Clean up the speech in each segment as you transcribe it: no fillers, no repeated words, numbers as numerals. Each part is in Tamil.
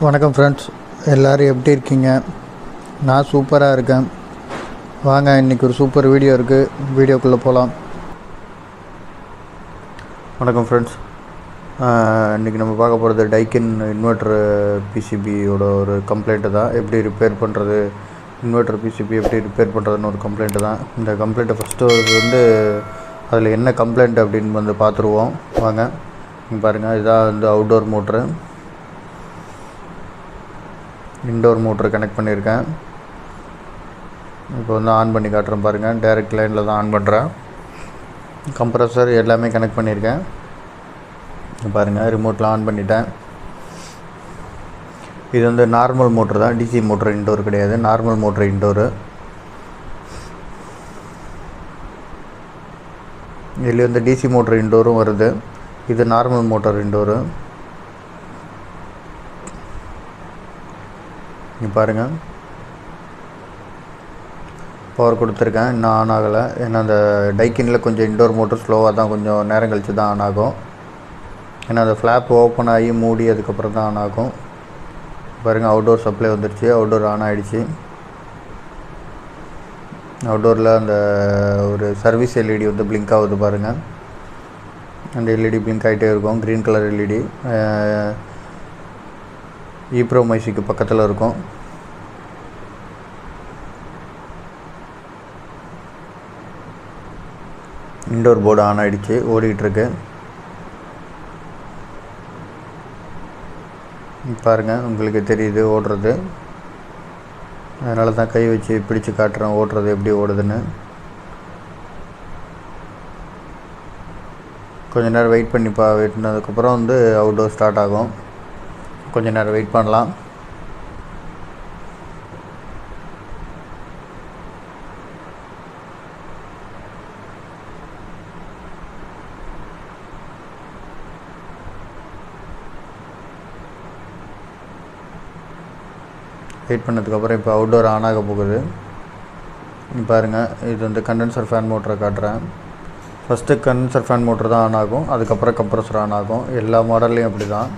வணக்கம் ஃப்ரெண்ட்ஸ், எல்லோரும் எப்படி இருக்கீங்க? நான் சூப்பராக இருக்கேன். வாங்க, இன்றைக்கி ஒரு சூப்பர் வீடியோ இருக்குது, வீடியோக்குள்ளே போகலாம். வணக்கம் ஃப்ரெண்ட்ஸ், இன்றைக்கி நம்ம பார்க்க போகிறது டைக்கின் இன்வெர்ட்ரு பிசிபியோட ஒரு கம்ப்ளைண்ட்டு தான். எப்படி ரிப்பேர் பண்ணுறது, இன்வெர்ட்ரு பிசிபி எப்படி ரிப்பேர் பண்ணுறதுன்னு ஒரு கம்ப்ளைண்ட்டு தான். இந்த கம்ப்ளைண்ட்டை ஃபஸ்ட்டு வந்து அதில் என்ன கம்ப்ளைண்ட் அப்படின்னு வந்து பார்த்துருவோம். வாங்க, இங்கே பாருங்கள், இதான் வந்து outdoor motor. Indoor motor connect பண்ணியிருக்கேன். இப்போ வந்து ஆன் பண்ணி காட்டுறேன் பாருங்கள். டைரக்ட் லைனில் தான் ஆன் பண்ணுறேன். கம்ப்ரஸர் எல்லாமே கனெக்ட் பண்ணியிருக்கேன். பாருங்கள், ரிமோட்டில் ஆன் பண்ணிட்டேன். இது வந்து நார்மல் மோட்ரு தான், டிசி மோட்ரு இன்டோர் கிடையாது. Normal motor indoor. இதில் வந்து டிசி மோட்ரு இன்டோரும் வருது. இது நார்மல் மோட்டர் இன்டோரு. இங்கே பாருங்கள், பவர் கொடுத்துருக்கேன், இன்னும் ஆன் ஆகலை. ஏன்னா அந்த டைக்கினில் கொஞ்சம் இன்டோர் மோட்டர் ஸ்லோவாக தான், கொஞ்சம் நேரம் கழித்து தான் ஆன் ஆகும். ஏன்னா அந்த ஃப்ளாப் ஓப்பன் ஆகி மூடி அதுக்கப்புறம் தான் ஆன் ஆகும். பாருங்கள், அவுட்டோர் சப்ளை வந்துடுச்சு, அவுட்டோர் ஆன் ஆகிடுச்சு. அவுட்டோரில் அந்த ஒரு சர்வீஸ் எல்இடி வந்து பிளிங்க் ஆகுது பாருங்கள். அந்த எல்இடி பிளிங்க் ஆகிட்டே இருக்கும், க்ரீன் கலர் எல்இடி. ஈப்ரோமைசிக்கு பக்கத்தில் இருக்கும். இன்டோர் போர்டு ஆன் ஆகிடுச்சு, ஓடிட்டுருக்கு. பாருங்கள், உங்களுக்கு தெரியுது ஓடுறது. அதனால தான் கை வச்சு பிடிச்சு காட்டுறேன் ஓடுறது எப்படி ஓடுதுன்னு. கொஞ்ச நேரம் வெயிட் பண்ணதுக்கப்புறம் வந்து அவுட்டோர் ஸ்டார்ட் ஆகும். கொஞ்ச நேரம் வெயிட் பண்ணலாம். வெயிட் பண்ணதுக்கப்புறம் இப்போ அவுட்டோர் ஆன் ஆக போகுது. பாருங்கள், இது வந்து கண்டென்சர் ஃபேன் மோட்டரை காட்டுறேன். ஃபஸ்ட்டு கண்டென்சர் ஃபேன் மோட்டர் தான் ஆன் ஆகும், அதுக்கப்புறம் கம்ப்ரஸர் ஆன் ஆகும். எல்லா மாடல்லையும் அப்படி தான்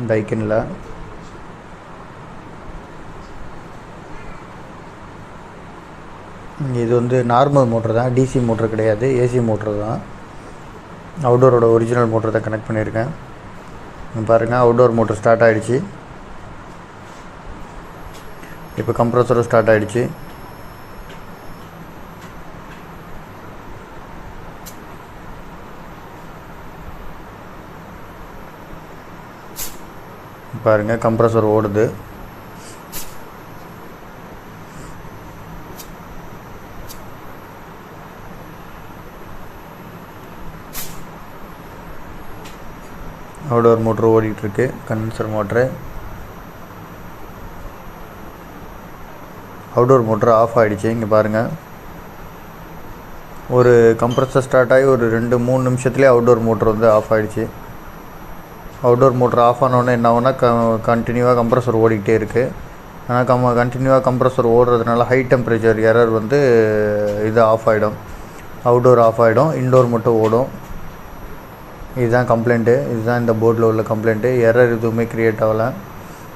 டைக்கினில். இது வந்து நார்மல் மோட்ரு தான், டிசி மோட்ரு கிடையாது, ஏசி மோட்ரு தான். அவுட்டோரோட ஒரிஜினல் மோட்ரு தான் கனெக்ட் பண்ணியிருக்கேன். பாருங்கள், அவுட்டோர் மோட்ரு ஸ்டார்ட் ஆகிடுச்சு. இப்போ கம்ப்ரஸரும் ஸ்டார்ட் ஆகிடுச்சு. பாருங்கள், கம்ப்ரஸர் ஓடுது. அவுட்டோர் மோட்ரு ஓடிட்டுருக்கு, condenser motor. Outdoor motor off ஆகிடுச்சு. இங்கே பாருங்கள், ஒரு கம்ப்ரஸர் ஸ்டார்ட் ஆகி ஒரு 2-3 நிமிஷத்துலேயே அவுட்டோர் மோட்ரு வந்து ஆஃப் ஆகிடுச்சு. அவுட்டோர் மோட்ரு ஆஃப் ஆனோடனே என்ன ஆகுனா கண்டினியூவாக கம்ப்ரஸர் ஓடிக்கிட்டே இருக்குது. ஆனால் கண்டினியூவாக கம்ப்ரஸர் ஓடுறதுனால ஹை டெம்பரேச்சர் எரர் வந்து இது ஆஃப் ஆகிடும். அவுட்டோர் ஆஃப் ஆகிடும், இன்டோர் மட்டும் ஓடும். இதுதான் கம்ப்ளைண்ட்டு. இதுதான் இந்த போர்டில் உள்ள கம்ப்ளைண்ட்டு. எரர் எதுவுமே க்ரியேட் ஆகலை.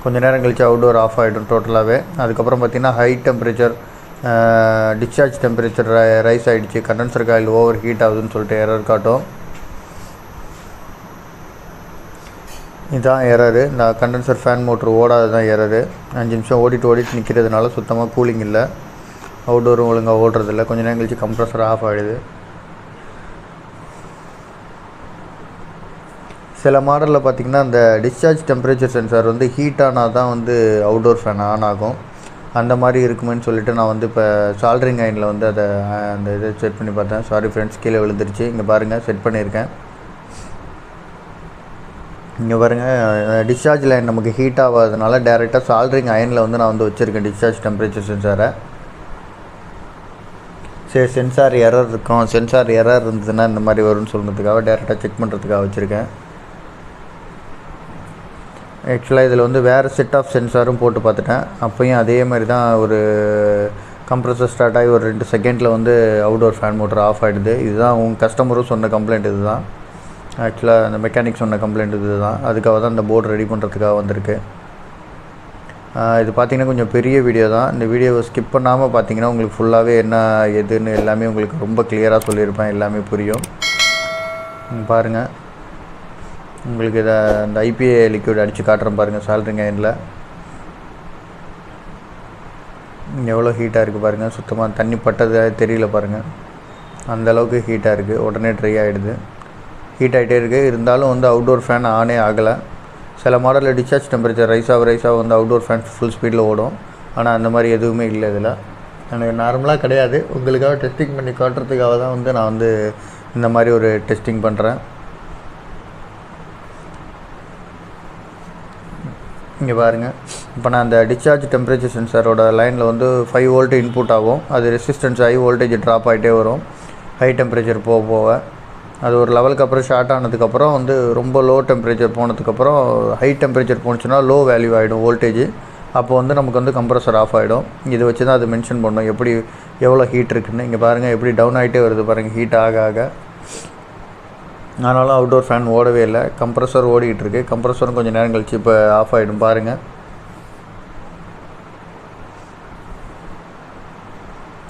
கொஞ்சம் நேரம் கழித்து அவுட்டோர் ஆஃப் ஆகிடும் டோட்டலாகவே. அதுக்கப்புறம் பார்த்திங்கன்னா high temperature, discharge temperature rice ஆகிடுச்சு, கண்டென்சர் காயில் ஓவர் ஹீட் ஆகுதுன்னு சொல்லிட்டு எரர் காட்டும். இதுதான் எரரு. இந்த கண்டென்சர் ஃபேன் மோட்ரு ஓடாது தான் எரரு. 5 நிமிஷம் ஓடிட்டு நிற்கிறதுனால சுத்தமாக கூலிங் இல்லை, அவுட்டோரும் ஒழுங்காக ஓடுறதில்ல. கொஞ்சம் நேரம் கழிச்சு கம்ப்ரஸர் ஆஃப் ஆகிடுது. சில மாடலில் பார்த்திங்கன்னா அந்த டிஸ்சார்ஜ் டெம்பரேச்சர் சென்சார் வந்து ஹீட் ஆனால் தான் வந்து அவுட்டோர் ஃபேன் ஆன் ஆகும். அந்த மாதிரி இருக்குமேன்னு சொல்லிவிட்டு நான் வந்து இப்போ சால்ட்ரிங் அயனில் வந்து அந்த இதை செட் பண்ணி பார்த்தேன். சாரி ஃப்ரெண்ட்ஸ், கீழே விழுந்துருச்சு. இங்கே பாருங்கள், செட் பண்ணியிருக்கேன். இங்கே பாருங்கள், டிஸ்சார்ஜ் லைன் நமக்கு ஹீட் ஆகாததுனால டேரெக்டாக சால்ட்ரிங் அயனில் வந்து நான் வந்து வச்சுருக்கேன் டிஸ்சார்ஜ் டெம்பரேச்சர் சென்சாரை. சரி, சென்சார் எரர் இருக்கும், சென்சார் எரர் இருந்ததுன்னா இந்த மாதிரி வரும்னு சொல்கிறதுக்காக டேரெக்டாக செக் பண்ணுறதுக்காக வச்சுருக்கேன். ஆக்சுவலாக இதில் வந்து வேறு செட் ஆஃப் சென்சாரும் போட்டு பார்த்துட்டேன். அப்போயும் அதே மாதிரி தான் ஒரு கம்ப்ரஸர் ஸ்டார்ட் ஆகி ஒரு 2 செகண்டில் வந்து அவுட்டோர் ஃபேன் மோட்டர் ஆஃப் ஆகிடுது. இதுதான் உங்கள் கஸ்டமரும் சொன்ன கம்ப்ளைண்ட். இதுதான் ஆக்சுவலாக அந்த மெக்கானிக் சொன்ன கம்ப்ளைண்ட் இதுதான், அதுக்காக தான் இந்த போர்டு ரெடி பண்ணுறதுக்காக வந்திருக்கு. இது பார்த்திங்கன்னா கொஞ்சம் பெரிய வீடியோ தான். இந்த வீடியோவை ஸ்கிப் பண்ணாமல் பார்த்தீங்கன்னா உங்களுக்கு ஃபுல்லாகவே என்ன எதுன்னு எல்லாமே உங்களுக்கு ரொம்ப கிளியராக சொல்லியிருப்பேன், எல்லாமே புரியும். பாருங்கள், உங்களுக்கு இதை இந்த ஐபிஏ லிக்விட் அடித்து காட்டுறேன் பாருங்கள். சால்ட்ரிங் அயனில் எவ்வளோ ஹீட்டாக இருக்குது பாருங்கள். சுத்தமாக தண்ணி பட்டது தெரியல பாருங்கள், அந்தளவுக்கு ஹீட்டாக இருக்குது. உடனே ட்ரை ஆகிடுது, ஹீட் ஆகிட்டே இருக்குது. இருந்தாலும் வந்து அவுட்டோர் ஃபேன் ஆனே ஆகலை. சில மாடலில் டிஸ்சார்ஜ் டெம்பரேச்சர் ரைஸ் ஆக வந்து அவுட்டோர் ஃபேன் ஃபுல் ஸ்பீடில் ஓடும். ஆனால் அந்த மாதிரி எதுவுமே இல்லை இதில். எனக்கு நார்மலாக கிடையாது, உங்களுக்காக டெஸ்டிங் பண்ணி காட்டுறதுக்காக தான் வந்து நான் வந்து இந்த மாதிரி ஒரு டெஸ்டிங் பண்ணுறேன். இங்கே பாருங்கள், இப்போ நான் அந்த டிஸ்சார்ஜ் டெம்பரேச்சர் சென்சாரோட லைனில் வந்து 5 வோல்ட் இன்புட் ஆகும். அது ரெசிஸ்டன்ஸ் ஆகி வோல்டேஜ் ட்ராப் ஆகிட்டே வரும் ஹை டெம்பரேச்சர் போக போக. அது ஒரு லெவலுக்கு அப்புறம் ஷார்ட் ஆனதுக்கப்புறம் வந்து ரொம்ப லோ டெம்பரேச்சர் போனதுக்கப்புறம் ஹை டெம்பரேச்சர் போணுச்சுன்னா லோ வேல்யூ ஆகிடும் வோல்டேஜ். அப்போ வந்து நமக்கு வந்து கம்ப்ரஸர் ஆஃப் ஆகிடும். இதை வச்சு தான் அது மென்ஷன் பண்ணோம் எப்படி எவ்வளோ ஹீட் இருக்குதுன்னு. இங்கே பாருங்கள் எப்படி டவுன் ஆகிட்டே வருது பாருங்கள் ஹீட் ஆக ஆக. ஆனாலும் அவுட்டோர் ஃபேன் ஓடவே இல்லை, கம்ப்ரஸர் ஓடிக்கிட்டு இருக்குது. கம்ப்ரஸரும் கொஞ்சம் நேரம் கழிச்சு இப்போ ஆஃப் ஆகிடும் பாருங்கள்.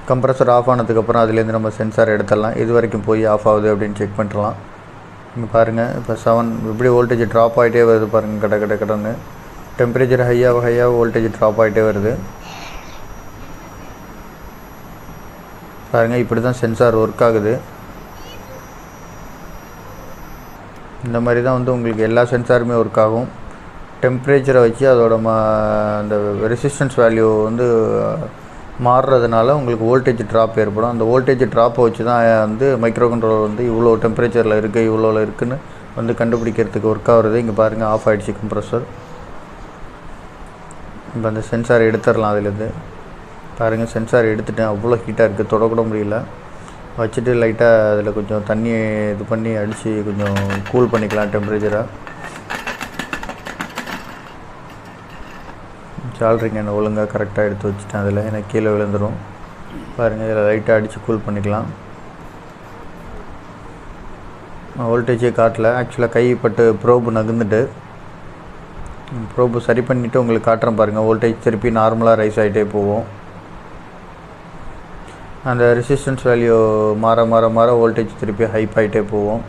கம்ப்ரஸர் ஆஃப் ஆனதுக்கப்புறம் அதுலேருந்து நம்ம சென்சார் எடுத்துடலாம், இது வரைக்கும் போய் ஆஃப் ஆகுது அப்படின்னு செக் பண்ணிடலாம். இங்கே பாருங்கள், இப்போ 7 எப்படி வோல்டேஜ் ட்ராப் ஆகிட்டே வருது பாருங்கள். கடன்னு டெம்பரேச்சர் ஹையாக வோல்டேஜ் ட்ராப் ஆகிட்டே வருது பாருங்கள். இப்படி தான் சென்சார் ஒர்க் ஆகுது. இந்த மாதிரி தான் வந்து உங்களுக்கு எல்லா சென்சாருமே ஒர்க் ஆகும். டெம்பரேச்சரை வச்சு அதோட அந்த ரெசிஸ்டன்ஸ் வேல்யூ வந்து மாறுறதுனால உங்களுக்கு வோல்டேஜ் ட்ராப் ஏற்படும். அந்த வோல்டேஜ் ட்ராப்பை வச்சு தான் வந்து மைக்ரோ கண்ட்ரோலர் வந்து இவ்வளோ டெம்பரேச்சரில் இருக்குது இவ்வளோவில் இருக்குதுன்னு வந்து கண்டுபிடிக்கிறதுக்கு ஒர்க் ஆகுறது. இங்கே பாருங்கள் ஆஃப் ஆகிடுச்சு கம்ப்ரஸர். இப்போ அந்த சென்சார் எடுத்துடலாம் அதுலேருந்து. பாருங்கள் சென்சார் எடுத்துட்டேன், அவ்வளோ ஹீட்டாக இருக்குது, தொடக்கூட முடியல. வச்சுட்டு லைட்டாக அதில் கொஞ்சம் தண்ணி இது பண்ணி அடித்து கொஞ்சம் கூல் பண்ணிக்கலாம் டெம்பரேச்சரை. சால்ட்ரிங் என்ன ஒழுங்காக கரெக்டாக எடுத்து வச்சுட்டேன் அதில், எனக்கு கீழே விழுந்துடும் பாருங்கள். இதில் லைட்டாக அடித்து கூல் பண்ணிக்கலாம். வோல்டேஜே காட்டல, ஆக்சுவலாக கைப்பட்டு ப்ரோபு நகர்ந்துட்டு ப்ரோபு சரி பண்ணிவிட்டு உங்களுக்கு காட்டுறேன் பாருங்கள். வோல்டேஜ் திருப்பி நார்மலாக ரைஸ் ஆகிட்டே போகும். அந்த ரெசிஸ்டன்ஸ் வேல்யூ மாற வோல்டேஜ் திருப்பி ஹைப் ஆகிட்டே போகும்.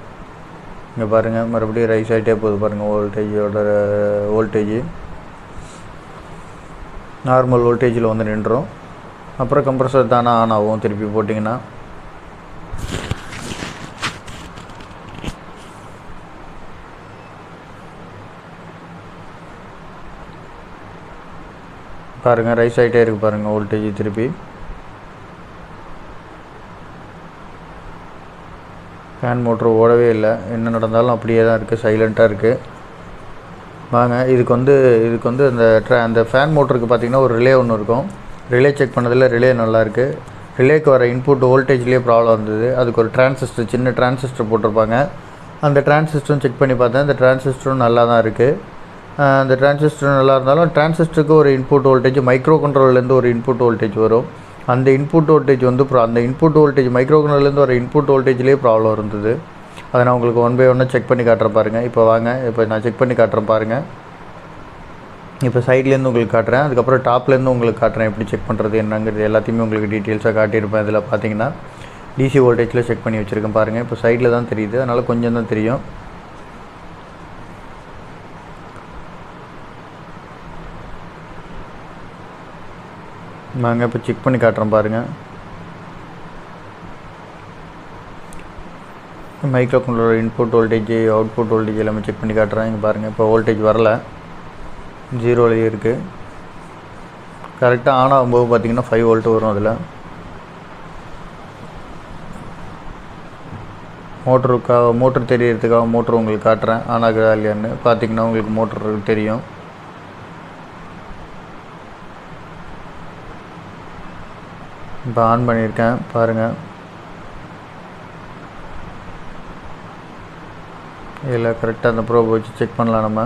இங்கே பாருங்கள் மறுபடியும் ரைஸ் ஆகிட்டே போகுது பாருங்கள். வோல்டேஜ் நார்மல் வோல்டேஜில் வந்து நின்றுடும். அப்புறம் கம்ப்ரஸர் தானே ஆன் ஆகும் திருப்பி போட்டிங்கன்னா. பாருங்கள் ரைஸ் ஆகிட்டே இருக்குது பாருங்கள் வோல்டேஜ் திருப்பி. ஃபேன் மோட்ரு ஓடவே இல்லை, என்ன நடந்தாலும் அப்படியே தான் இருக்குது, சைலண்ட்டாக இருக்குது. வாங்க இதுக்கு வந்து அந்த ஃபேன் மோட்டருக்கு பார்த்திங்கன்னா ஒரு ரிலே ஒன்று இருக்கும். ரிலே செக் பண்ணதில் ரிலே நல்லாயிருக்கு. ரிலேக்கு வர இன்புட் வோல்டேஜ்லேயே ப்ராப்ளம் இருந்தது. அதுக்கு ஒரு சின்ன டிரான்சிஸ்டர் போட்டிருப்பாங்க. அந்த டிரான்சிஸ்டரும் செக் பண்ணி பார்த்தேன், அந்த டிரான்சிஸ்டரும் நல்லா தான் இருக்குது. அந்த டிரான்சிஸ்டர் நல்லா இருந்தாலும் டிரான்சிஸ்டருக்கு ஒரு இன்புட் வோல்டேஜ் மைக்ரோ கண்ட்ரோல்லேருந்து ஒரு இன்புட் வோல்டேஜ் வரும். அந்த இன்புட் வோல்டேஜ் வந்து அந்த இன்புட் வோல்டேஜ் மைக்ரோ கண்ட்ரோல்லேருந்து வர இன்புட் வோல்டேஜ்லேயே ப்ராப்ளம் இருந்தது. அதை நான் உங்களுக்கு 1 by 1 செக் பண்ணி காட்டுறேன் பாருங்கள். இப்போ வாங்க, இப்போ நான் செக் பண்ணி காட்டுறேன் பாருங்கள். இப்போ சைட்லேருந்து உங்களுக்கு காட்டுறேன், அதுக்கப்புறம் டாப்லேருந்து உங்களுக்கு காட்டுறேன் எப்படி செக் பண்ணுறது என்னங்கிறது எல்லாத்தையுமே உங்களுக்கு டீட்டெயில்ஸாக காட்டியிருப்பேன். இதில் பார்த்தீங்கன்னா டிசி வோல்டேஜில் செக் பண்ணி வச்சுருக்கேன் பாருங்கள். இப்போ சைடில் தான் தெரியுது, அதனால் கொஞ்சம் தான் தெரியும். வாங்க இப்போ செக் பண்ணி காட்டுறேன் பாருங்கள். Micro controller input voltage output voltage எல்லாமே செக் பண்ணி காட்டுறேன். இங்கே பாருங்கள் இப்போ வோல்டேஜ் வரல, 0லேயே இருக்குது. கரெக்டாக ஆன் ஆகும்போது பார்த்திங்கன்னா 5 வோல்ட் வரும். அதில் மோட்ரு தெரியறதுக்காக மோட்ரு உங்களுக்கு காட்டுறேன் ஆன் ஆகுதா இல்லையான்னு. பார்த்திங்கன்னா உங்களுக்கு மோட்ரு தெரியும். இப்போ ஆன் பண்ணியிருக்கேன் பாருங்கள். இதில் கரெக்டாக அந்த ப்ரோப் வச்சு செக் பண்ணலாம் நம்ம.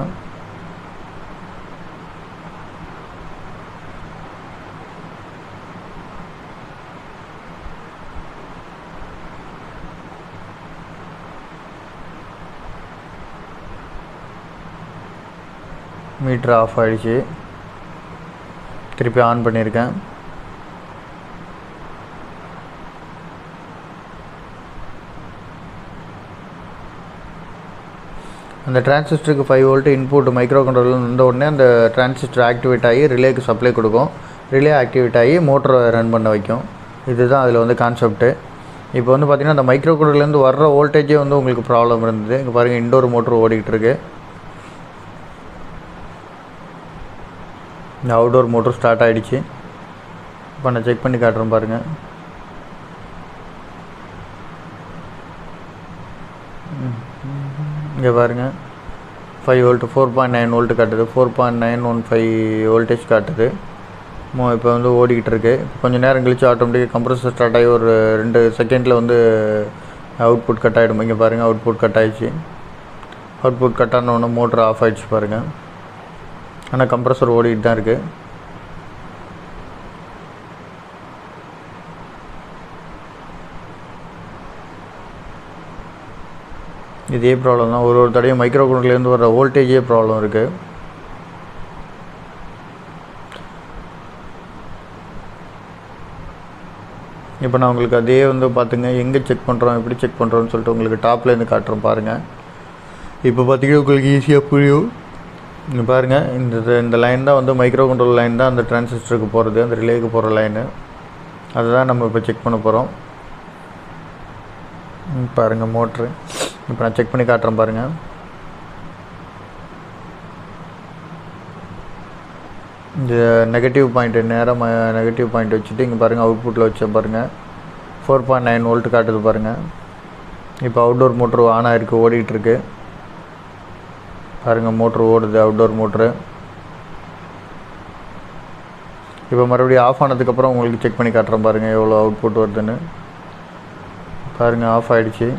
மீட்ரு ஆஃப் ஆகிடுச்சு. திருப்பி ஆன் பண்ணியிருக்கேன். அந்த டிரான்சிஸ்டருக்கு 5 வோல்ட் இன்புட் மைக்ரோ கண்ட்ரோலர் வந்த உடனே அந்த டிரான்சிஸ்டர் ஆக்டிவேட் ஆகி ரிலேக்கு சப்ளை கொடுக்கும். ரிலே ஆக்டிவேட் ஆகி மோட்டரை ரன் பண்ண வைக்கும். இதுதான் அதில் வந்து கான்செப்ட்டு. இப்போ வந்து பார்த்திங்கன்னா அந்த மைக்ரோ கண்ட்ரோலர்லேருந்து வர்ற வோல்டேஜே வந்து உங்களுக்கு ப்ராப்ளம் இருந்தது. இங்கே பாருங்கள், இன்டோர் மோட்ரு ஓடிக்கிட்டு இருக்கு. இந்த அவுடோர் மோட்ரு ஸ்டார்ட் ஆகிடுச்சு. இப்போ நான் செக் பண்ணி காட்டுறேன் பாருங்கள். இங்கே பாருங்கள், 5 வோல்ட் 4.9 வோல்ட் காட்டுது. 4.915 வோல்டேஜ் காட்டுது. இப்போ வந்து ஓடிக்கிட்டு இருக்குது. கொஞ்சம் நேரம் கழித்து ஆட்டோமேட்டிக்காக கம்ப்ரஸர் ஸ்டார்ட் ஆகி ஒரு 2 செகண்டில் வந்து அவுட்புட் கட் ஆகிடும். இங்கே பாருங்கள், அவுட்புட் கட் ஆகிடுச்சு. அவுட்புட் கட் ஆன உடனே மோட்ரு ஆஃப் ஆகிடுச்சு பாருங்கள். ஆனால் கம்ப்ரஸர் ஓடிக்கிட்டு தான் இருக்குது. இதே ப்ராப்ளம் தான். ஒரு தடையும் மைக்ரோ கண்ட்ரோலர்லேருந்து வர வோல்டேஜே ப்ராப்ளம் இருக்குது. இப்போ நான் உங்களுக்கு அதே வந்து பார்த்துங்க, எங்கே செக் பண்ணுறோம், எப்படி செக் பண்ணுறோன்னு சொல்லிட்டு உங்களுக்கு டாப்லேருந்து காட்டுறோம் பாருங்கள். இப்போ பார்த்திங்கன்னா உங்களுக்கு ஈஸியாக புரியும். இங்கே பாருங்கள், இந்த லைன் தான் வந்து மைக்ரோ கண்ட்ரோல் லைன் தான் அந்த டிரான்சிஸ்டருக்கு போகிறது, அந்த ரிலேக்கு போகிற லைனு. அதுதான் நம்ம இப்போ செக் பண்ண போகிறோம். பாருங்கள் மோட்ரு. இப்போ நான் செக் பண்ணி காட்டுறேன் பாருங்கள். இந்த நெகட்டிவ் பாயிண்ட்டு நேராக நெகட்டிவ் பாயிண்ட் வச்சுட்டு இங்கே பாருங்கள், அவுட்புட்டில் வச்சேன் பாருங்கள். 4.9 வோல்ட் காட்டுது பாருங்கள். இப்போ அவுட்டோர் மோட்ரு ஆன் ஆகிருக்கு, ஓடிட்டுருக்கு பாருங்கள். மோட்ரு ஓடுது, அவுட்டோர் மோட்ரு. இப்போ மறுபடியும் ஆஃப் ஆனதுக்கப்புறம் உங்களுக்கு செக் பண்ணி காட்டுறேன் பாருங்கள் எவ்வளோ அவுட்புட் வருதுன்னு. பாருங்கள், ஆஃப் ஆகிடுச்சு.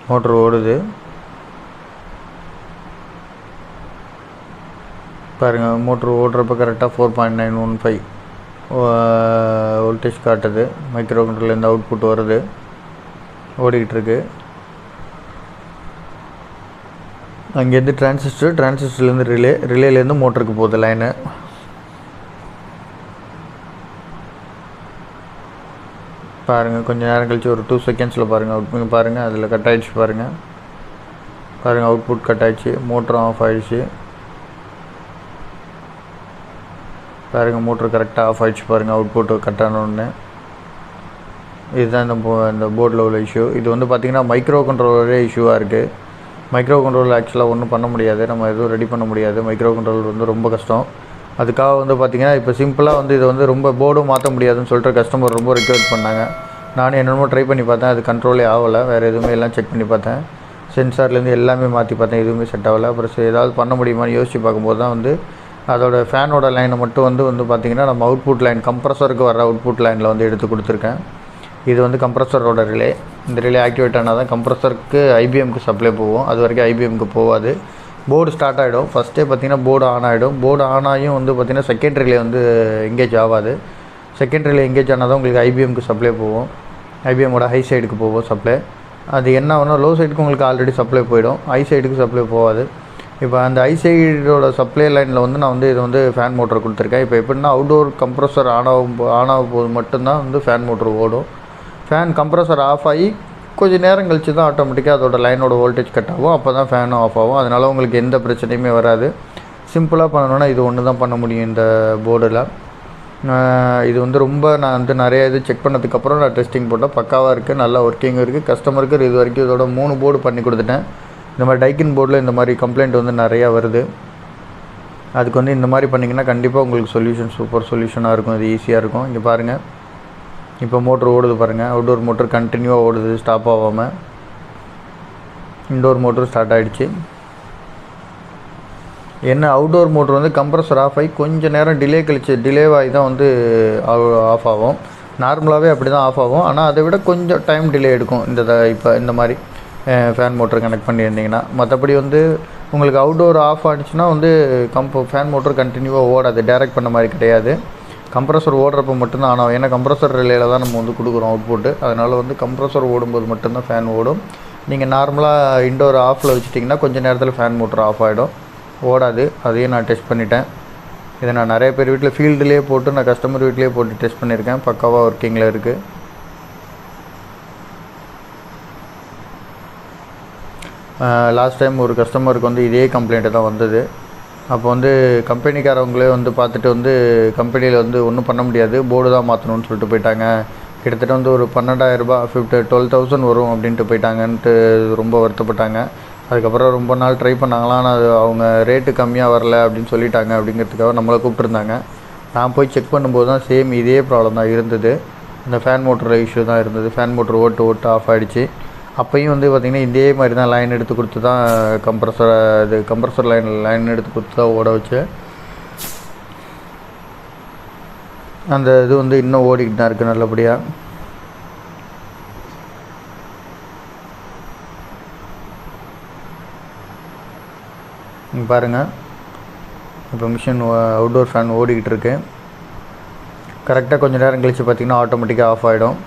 மோட்ரு ஓடுது பாருங்கள். மோட்ரு ஓடுறப்ப கரெக்டாக 4.915 வோல்டேஜ் காட்டுது. மைக்ரோ கண்ட்ரோலர்லேருந்து அவுட்புட் வருது, ஓடிக்கிட்டு இருக்கு. அங்கேருந்து டிரான்சிஸ்டர்லேருந்து ரிலேலேருந்து மோட்டருக்கு போகுது லைனு. பாருங்கள், கொஞ்சம் நேரம் கழிச்சு ஒரு 2 செகண்ட்ஸில் பாருங்கள் அவுட்புட் பாருங்கள், அதில் கட் ஆகிடுச்சு பாருங்கள். அவுட்புட் கட் ஆகிடுச்சு, மோட்ரு ஆஃப் ஆகிடுச்சு பாருங்கள். மோட்ரு கரெக்டாக ஆஃப் ஆகிடுச்சு பாருங்கள், அவுட்புட் கட் ஆனோடனே. இதுதான் இந்த போர்டில் உள்ள இஷ்யூ. இது வந்து பார்த்திங்கன்னா மைக்ரோ கண்ட்ரோலரே இஷ்யூவாக இருக்குது. மைக்ரோ கண்ட்ரோலர் ஆக்சுவலாக ஒன்றும் பண்ண முடியாது, நம்ம எதுவும் ரெடி பண்ண முடியாது. மைக்ரோ கண்ட்ரோலர் வந்து ரொம்ப கஷ்டம். அதுக்காக வந்து பார்த்திங்கன்னா இப்போ சிம்பிளாக வந்து இதை வந்து ரொம்ப போர்டும் மாற்ற முடியாதுன்னு சொல்லிட்டு கஸ்டமர் ரொம்ப ரிக்வெஸ்ட் பண்ணாங்க. நானும் என்னென்னமோ ட்ரை பண்ணி பார்த்தேன், அது கண்ட்ரோலே ஆகலை. வேறு எதுவுமே எல்லாம் செக் பண்ணி பார்த்தேன், சென்சார்லேருந்து எல்லாமே மாற்றி பார்த்தேன், எதுவுமே செட் ஆகலை. அப்புறம் ஏதாவது பண்ண முடியுமான்னு யோசித்து பார்க்கும்போது தான் வந்து அதோட ஃபேனோட லைனை மட்டும் வந்து பார்த்திங்கன்னா நம்ம அவுட்புட் லைன் கம்ப்ரஸருக்கு வர அவுட்புட் லைனில் வந்து எடுத்து கொடுத்துருக்கேன். இது வந்து கம்ப்ரஸரோட ரிலே. இந்த ரிலே ஆக்டிவேட் ஆனால் தான் கம்ப்ரஸருக்கு ஐபிஎம்க்கு சப்ளை போகும். அது வரைக்கும் ஐபிஎம்க்கு போகாது. போர்டு ஸ்டார்ட் ஆகிடும். ஃபஸ்ட்டே பார்த்திங்கன்னா போர்டு ஆன் ஆகிடும். போர்டு ஆன் ஆகியும் வந்து பார்த்திங்கன்னா செகண்ட் ரிலே வந்து எங்கேஜ் ஆகாது. செகண்ட் ரிலே எங்கேஜ் ஆனால் தான் உங்களுக்கு ஐபிஎம்க்கு சப்ளை போகும். ஐபிஎம்மோட ஹை சைடுக்கு போகும் சப்ளை. அது என்ன ஆகுனா லோ சைடுக்கு உங்களுக்கு ஆல்ரெடி சப்ளை போயிடும், ஹை சைடுக்கு சப்ளை போகாது. இப்போ அந்த ஹை சைடோட சப்ளை லைனில் வந்து நான் வந்து இதை வந்து ஃபேன் மோட்டர் கொடுத்துருக்கேன். இப்போ எப்படின்னா அவுட்டோர் கம்ப்ரஸர் ஆன் ஆகும் போது மட்டும்தான் வந்து ஃபேன் மோட்டர் ஓடும். ஃபேன் கம்ப்ரஸர் ஆஃப் ஆகி கொஞ்சம் நேரம் கழித்து தான் ஆட்டோமேட்டிக்காக அதோட லைனோட வோல்டேஜ் கட் ஆகும். அப்போ தான் ஃபேனும் ஆஃப் ஆகும். அதனால் உங்களுக்கு எந்த பிரச்சனையுமே வராது. சிம்பிளாக பண்ணணுன்னா இது ஒன்று தான் பண்ண முடியும் இந்த போர்டில். இது வந்து ரொம்ப நான் வந்து நிறைய இது செக் பண்ணதுக்கப்புறம் நான் டெஸ்டிங் போட்டேன், பக்காவாக இருக்குது, நல்லா ஒர்க்கிங் இருக்குது. கஸ்டமருக்கு இது வரைக்கும் இதோட 3 போர்டு பண்ணி கொடுத்துட்டேன். இந்த மாதிரி டைக்கின் போர்டில் இந்த மாதிரி கம்ப்ளைண்ட் வந்து நிறையா வருது. அதுக்கு வந்து இந்த மாதிரி பண்ணிங்கன்னா கண்டிப்பாக உங்களுக்கு சொல்யூஷன் சூப்பர் சொல்யூஷனாக இருக்கும். இது ஈஸியாக இருக்கும். இங்கே பாருங்கள், இப்போ மோட்ரு ஓடுது பாருங்கள். அவுட்டோர் மோட்ரு கண்டினியூவாக ஓடுது, ஸ்டாப் ஆகாமல். இன்டோர் மோட்ரு ஸ்டார்ட் ஆகிடுச்சு. என்ன அவுட்டோர் மோட்ரு வந்து கம்ப்ரஸர் ஆஃப் ஆகி கொஞ்சம் நேரம் டிலேவாகி தான் வந்து ஆஃப் ஆகும். நார்மலாகவே அப்படி தான் ஆஃப் ஆகும். ஆனால் அதை விட கொஞ்சம் டைம் டிலே எடுக்கும். இப்போ இந்த மாதிரி ஃபேன் மோட்டர் கனெக்ட் பண்ணியிருந்தீங்கன்னா. மற்றபடி வந்து உங்களுக்கு அவுட்டோர் ஆஃப் ஆகிடுச்சுன்னா வந்து ஃபேன் மோட்டர் கண்டினியூவாக ஓடாது, டைரக்ட் பண்ண மாதிரி கிடையாது. கம்ப்ரஸர் ஓடுறப்போ மட்டும்தான் ஆன் ஆகும். ஏன்னா கம்ப்ரஸர் ரிலேயில் தான் நம்ம வந்து கொடுக்குறோம் அவுட்புட்டு. அதனால் வந்து கம்ப்ரஸர் ஓடும்போது மட்டும்தான் ஃபேன் ஓடும். நீங்கள் நார்மலாக இன்டோர் ஆஃபில் வச்சுட்டிங்கன்னா கொஞ்சம் நேரத்தில் ஃபேன் மோட்டர் ஆஃப் ஆகிடும், ஓடாது. அதையும் நான் டெஸ்ட் பண்ணிட்டேன். இதை நான் நிறைய பேர் வீட்டில் ஃபீல்டுலேயே போட்டு, நான் கஸ்டமர் வீட்லேயே போட்டு டெஸ்ட் பண்ணியிருக்கேன். பக்காவாக ஒர்க்கிங்கில் இருக்குது. லாஸ்ட் டைம் ஒரு கஸ்டமருக்கு வந்து இதே கம்ப்ளைண்ட்டு தான் வந்தது. அப்போ வந்து கம்பெனிக்காரவங்களே வந்து பார்த்துட்டு வந்து கம்பெனியில் வந்து ஒன்றும் பண்ண முடியாது, போர்டு தான் மாற்றணும்னு சொல்லிட்டு போயிட்டாங்க. கிட்டத்தட்ட வந்து ஒரு 12,000 12,000 வரும் அப்படின்ட்டு போயிட்டாங்கன்ட்டு ரொம்ப வருத்தப்பட்டாங்க. அதுக்கப்புறம் ரொம்ப நாள் ட்ரை பண்ணாங்களாம். ஆனால் அது அவங்க ரேட்டு கம்மியாக வரல அப்படின்னு சொல்லிட்டாங்க. அப்படிங்கிறதுக்காக நம்மளை கூப்பிட்டுருந்தாங்க. நான் போய் செக் பண்ணும்போது தான் சேம் இதே ப்ராப்ளம் தான் இருந்தது. இந்த ஃபேன் மோட்டர் இஷ்யூ தான் இருந்தது. ஃபேன் மோட்டர் ஓட்டு ஆஃப் ஆகிடுச்சு. அப்பையும் வந்து பார்த்திங்கன்னா இதே மாதிரி தான் லைன் எடுத்து கொடுத்து தான் கம்ப்ரஸர் லைன் எடுத்து கொடுத்து தான் ஓட வச்சு அந்த இது வந்து இன்னும் ஓடிக்கிட்டு தான் இருக்குது நல்லபடியாக. நீங்கள் பாருங்கள், இப்போ மிஷின் அவுட்டோர் ஃபேன் ஓடிக்கிட்டு இருக்கு. கரெக்டாக கொஞ்சம் நேரம் கழித்து பார்த்திங்கன்னா ஆட்டோமேட்டிக்காக ஆஃப் ஆகிடும்.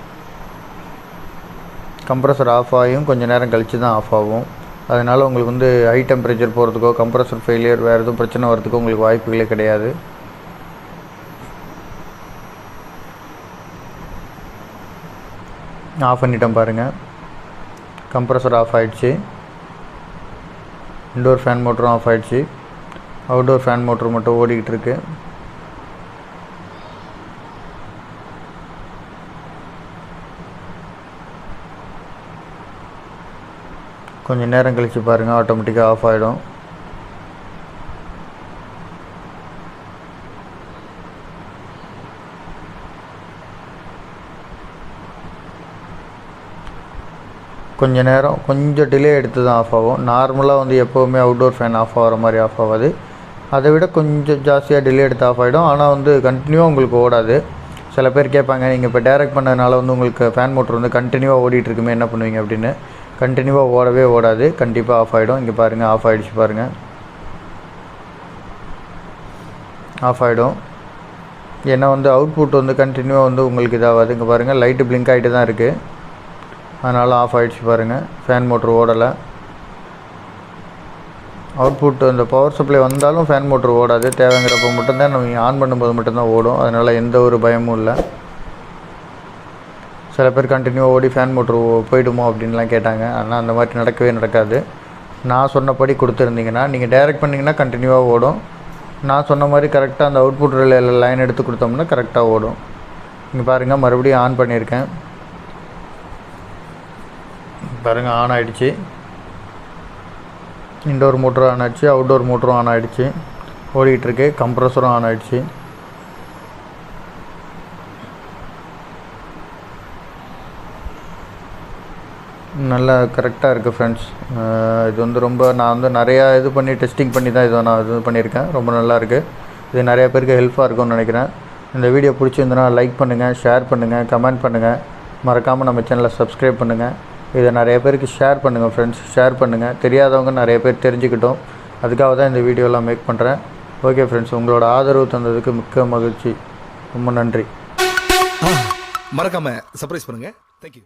கம்ப்ரஸர் ஆஃப் ஆகியும் கொஞ்சம் நேரம் கழித்து தான் ஆஃப் ஆகும். அதனால் உங்களுக்கு வந்து ஹை டெம்பரேச்சர் போகிறதுக்கோ கம்ப்ரஸர் ஃபெயிலியர் வேறு எதுவும் பிரச்சனை வரதுக்கோ உங்களுக்கு வாய்ப்புகளே கிடையாது. ஆஃப் பண்ணிட்டேன் பாருங்கள், கம்ப்ரஸர் ஆஃப் ஆகிடுச்சு. இன்டோர் ஃபேன் மோட்டரும் ஆஃப் ஆகிடுச்சு. அவுட்டோர் ஃபேன் மோட்டர் மட்டும் ஓடிக்கிட்டு இருக்குது. கொஞ்சம் நேரம் கழித்து பாருங்கள், ஆட்டோமேட்டிக்காக ஆஃப் ஆகிடும். கொஞ்சம் நேரம் கொஞ்சம் டிலே எடுத்து தான் ஆஃப் ஆகும். நார்மலாக வந்து எப்போவுமே அவுட்டோர் ஃபேன் ஆஃப் ஆகிற மாதிரி ஆஃப் ஆகாது. அதை விட கொஞ்சம் ஜாஸ்தியாக டிலே எடுத்து ஆஃப் ஆகிடும். ஆனால் வந்து கண்டினியூவாக உங்களுக்கு ஓடாது. சில பேர் கேட்பாங்க, நீங்கள் இப்போ டைரக்ட் பண்ணதுனால வந்து உங்களுக்கு ஃபேன் மோட்டர் வந்து கண்டினியூவாக ஓடிட்டுருக்குமே என்ன பண்ணுவீங்க அப்படின்னு. கண்டினியூவாக ஓடவே ஓடாது, கண்டிப்பாக ஆஃப் ஆகிடும். இங்கே பாருங்கள், ஆஃப் ஆகிடுச்சு பாருங்கள், ஆஃப் ஆகிடும். ஏன்னா வந்து அவுட்புட் வந்து கண்டினியூவாக வந்து உங்களுக்கு இதாகாது. இங்கே பாருங்கள், லைட்டு பிளிங்க் ஆகிட்டு தான் இருக்குது. அதனால் ஆஃப் ஆகிடுச்சு பாருங்கள், ஃபேன் மோட்ரு ஓடலை. அவுட்புட் அந்த பவர் சப்ளை வந்தாலும் ஃபேன் மோட்ரு ஓடாது. தேவைங்கிறப்ப மட்டும்தான் நம்ம ஆன் பண்ணும்போது மட்டும்தான் ஓடும். அதனால் எந்த ஒரு பயமும் இல்லை. சில பேர் கண்டினியூவாக ஓடி ஃபேன் மோட்ரு போயிடுமோ அப்படின்லாம் கேட்டாங்க. ஆனால் அந்த மாதிரி நடக்கவே நடக்காது. நான் சொன்னபடி கொடுத்துருந்தீங்கன்னா, நீங்கள் டைரக்ட் பண்ணிங்கன்னா கண்டினியூவாக ஓடும். நான் சொன்ன மாதிரி கரெக்டாக அந்த அவுட்புட் லைன் எடுத்து கொடுத்தோம்னா கரெக்டாக ஓடும். இங்கே பாருங்கள், மறுபடியும் ஆன் பண்ணியிருக்கேன் பாருங்கள், ஆன் ஆகிடுச்சு. இன்டோர் மோட்டரும் ஆன் ஆகிடுச்சு, அவுட்டோர் மோட்டரும் ஆன் ஆகிடுச்சு, ஓடிக்கிட்டுருக்கு. கம்ப்ரஸரும் ஆன் ஆகிடுச்சு. நல்லா கரெக்டாக இருக்குது ஃப்ரெண்ட்ஸ். இது வந்து நான் வந்து நிறையா இது பண்ணி டெஸ்டிங் பண்ணி தான் நான் இது பண்ணியிருக்கேன். ரொம்ப நல்லாயிருக்கு. இது நிறையா பேருக்கு ஹெல்ப்பாக இருக்கும்னு நினைக்கிறேன். இந்த வீடியோ பிடிச்சிருந்தனா லைக் பண்ணுங்கள், ஷேர் பண்ணுங்கள், கமெண்ட் பண்ணுங்கள். மறக்காமல் நம்ம சேனலை சப்ஸ்கிரைப் பண்ணுங்கள். இதை நிறைய பேருக்கு ஷேர் பண்ணுங்கள் ஃப்ரெண்ட்ஸ், ஷேர் பண்ணுங்கள். தெரியாதவங்க நிறைய பேர் தெரிஞ்சுக்கிட்டோம். அதுக்காக தான் இந்த வீடியோலாம் மேக் பண்ணுறேன். ஓகே ஃப்ரெண்ட்ஸ், உங்களோட ஆதரவு தந்ததுக்கு மிக்க மகிழ்ச்சி. ரொம்ப நன்றி. மறக்காமல் சர்ப்ரைஸ் பண்ணுங்கள். தேங்க்யூ.